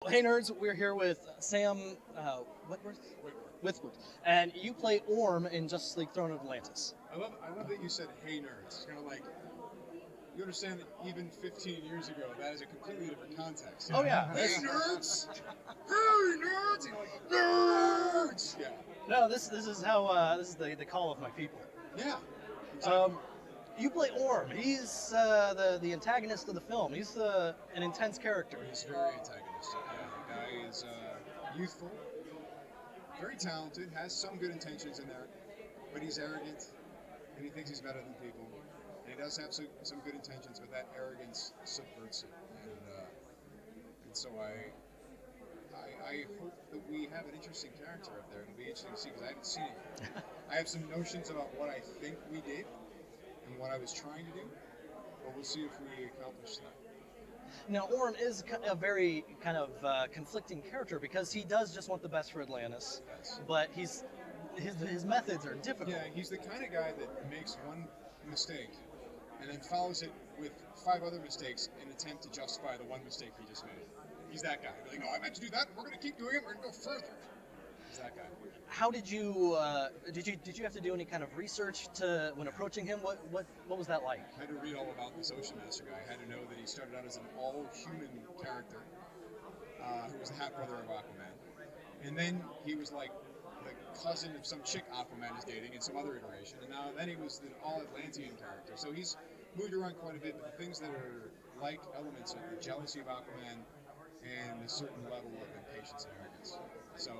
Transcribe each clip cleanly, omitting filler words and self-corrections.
Hey nerds, we're here with Sam Witwer, and you play Orm in Justice League Throne of Atlantis. I love that you said "Hey nerds." It's kind of like you understand that even 15 years ago, that is a completely different context. Oh yeah. Hey nerds! Hey nerds! And you're like, nerds! Yeah. No, this is how this is the call of my people. Yeah. Exactly. You play Orm. He's the antagonist of the film. He's an intense character. He's very antagonistic. Yeah. The guy is youthful, very talented, has some good intentions in there, but he's arrogant, and he thinks he's better than people. And he does have some good intentions, but that arrogance subverts it. And so I hope that we have an interesting character up there. It'll be interesting to see because I haven't seen it. I have some notions about what I think we did and what I was trying to do, but we'll see if we accomplish that. Now, Orm is a very kind of conflicting character because he does just want the best for Atlantis, Yes. but his methods are difficult. Yeah, he's the kind of guy that makes one mistake and then follows it with 5 other mistakes in an attempt to justify the one mistake he just made. He's that guy. Like, no, I meant to do that. We're going to keep doing it. We're going to go further. He's that guy. How did you did you have to do any kind of research to when approaching him? What was that like? I had to read all about this Ocean Master guy. I had to know that he started out as an all-human character who was the half-brother of Aquaman. And then he was like the cousin of some chick Aquaman is dating in some other iteration. And then he was the all-Atlantean character. So he's moved around quite a bit, but the things that are like elements of the jealousy of Aquaman and a certain level of impatience and arrogance. So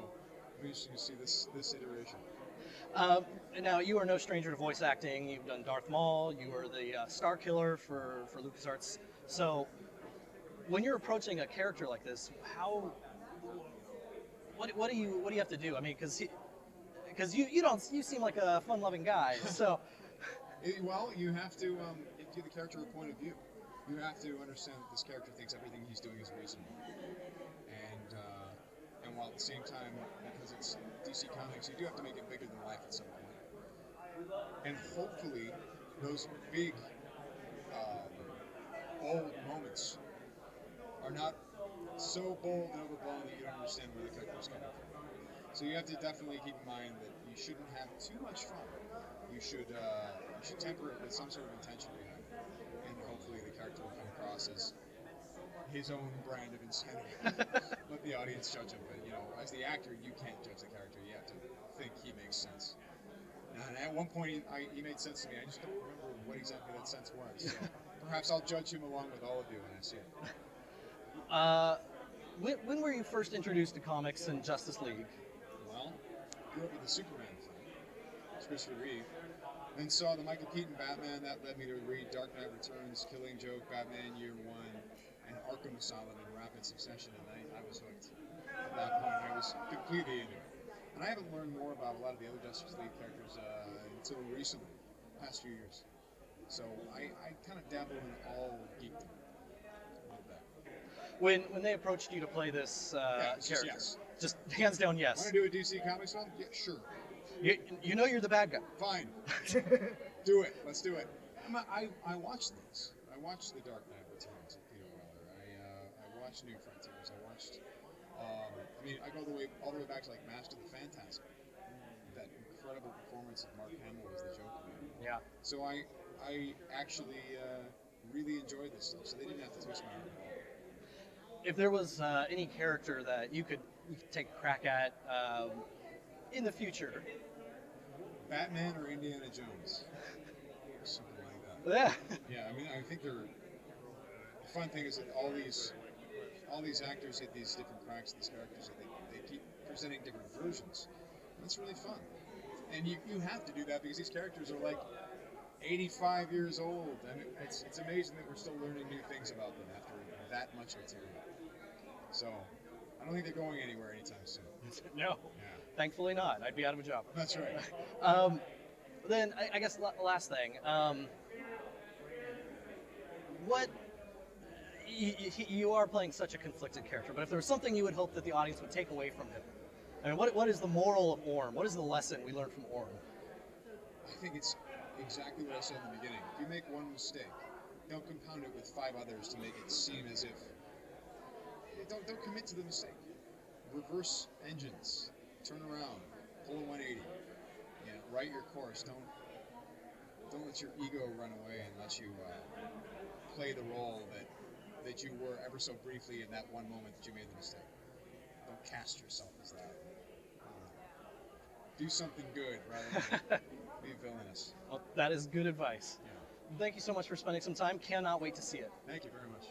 we should see this iteration. Now, you are no stranger to voice acting. You've done Darth Maul. You were the Star Killer for LucasArts. So, when you're approaching a character like this, what do you have to do? I mean, because you seem like a fun-loving guy. So, Well, you have to give the character a point of view. You have to understand that this character thinks everything he's doing is reasonable, and while at the same time, because it's DC Comics, you do have to make it bigger than life at some point. And hopefully, those big, bold moments are not so bold and overblown that you don't understand where the character is coming from. So you have to definitely keep in mind that you shouldn't have too much fun. You should temper it with some sort of intention behind it, and hopefully the character will come across as his own brand of insanity. Let the audience judge him, but as the actor, you can't judge the character. You have to think he makes sense. And at one point, he made sense to me. I just don't remember what exactly that sense was. So perhaps I'll judge him along with all of you when I see it. When were you first introduced to comics and Justice League? Well, grew up with the Superman film, Christopher Reeve. Then saw the Michael Keaton Batman. That led me to read Dark Knight Returns, Killing Joke, Batman Year One, and Arkham Asylum in rapid succession, and I was hooked. At that point, I was completely into it. And I haven't learned more about a lot of the other Justice League characters until recently, past few years. So I kind of dabble in all geekdom. Love that. When they approached you to play this character, yes. Just hands down yes. Want to do a DC Comics film? Yeah, sure. You know you're the bad guy. Fine. Do it. Let's do it. I watched these. I watched The Dark Knight Returns of Peter Weller. I watched New Frontiers. I watched. I go all the way back to like Master of the Phantasm. That incredible performance of Mark Hamill as the Joker. Yeah. So I actually really enjoyed this stuff. So they didn't have to twist my arm at all. If there was any character that you could take a crack at in the future, Batman or Indiana Jones, something like that. Yeah. Yeah, I think the fun thing is that all these actors hit these different cracks in these characters, and they keep presenting different versions. And it's really fun. And you have to do that because these characters are like 85 years old. I mean, it's amazing that we're still learning new things about them after that much material. So, I don't think they're going anywhere anytime soon. No. Yeah. Thankfully not. I'd be out of a job. That's right. Then I guess last thing. What you are playing such a conflicted character, but if there was something you would hope that the audience would take away from him, I mean, what is the moral of Orm? What is the lesson we learned from Orm? I think it's exactly what I said in the beginning. If you make one mistake, don't compound it with 5 others to make it seem as if don't commit to the mistake. Reverse engines, turn around, pull a 180. You know, write your course. Don't let your ego run away and let you play the role that you were ever so briefly in that one moment that you made the mistake. Don't cast yourself as that. Do something good rather than be villainous. Well, that is good advice. Yeah. Thank you so much for spending some time. Cannot wait to see it. Thank you very much.